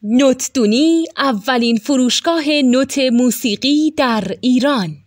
نوتدونی اولین فروشگاه نوت موسیقی در ایران.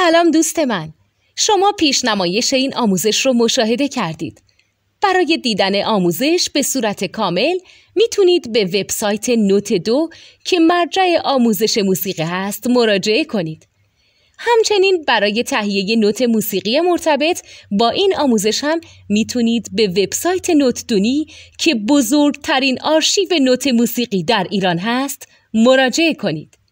سلام دوست من، شما پیشنمایش این آموزش رو مشاهده کردید. برای دیدن آموزش به صورت کامل میتونید به وبسایت نوت 2 که مرجع آموزش موسیقی هست مراجعه کنید. همچنین برای تهیه نوت موسیقی مرتبط با این آموزش هم میتونید به وبسایت نوتدونی که بزرگترین آرشیو نوت موسیقی در ایران هست مراجعه کنید.